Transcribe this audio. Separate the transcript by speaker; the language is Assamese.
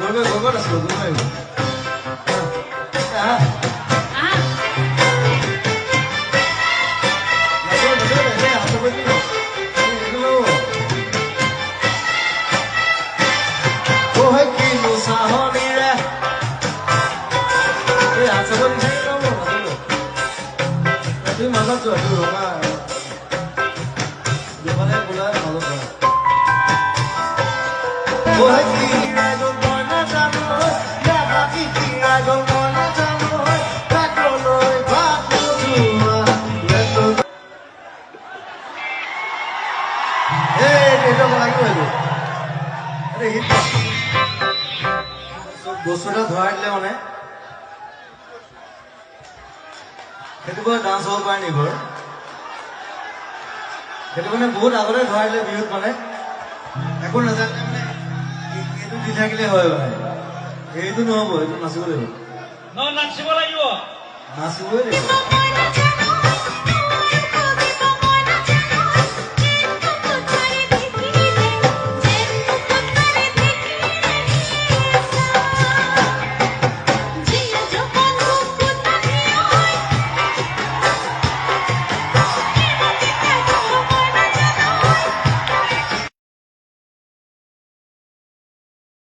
Speaker 1: গগত আছো তুমি তুমি মাজত যোৱা তুমি ৰঙা দোকানে বোলা মাজত বস্তু এটা ধৰাই দিলে মানে সেইটো বাৰু ডান্স হ'ব পাৰে নি বাৰু সেইটো মানে বহুত আগতে ধৰাই দিলে বিহুত মানে একো নাজানিলে মানে এইটো দি থাকিলে হয় মানে এইটো নহ'ব এইটো নাচিব লাগিব
Speaker 2: নাচিব লাগিব
Speaker 1: নাচিবই লাগিব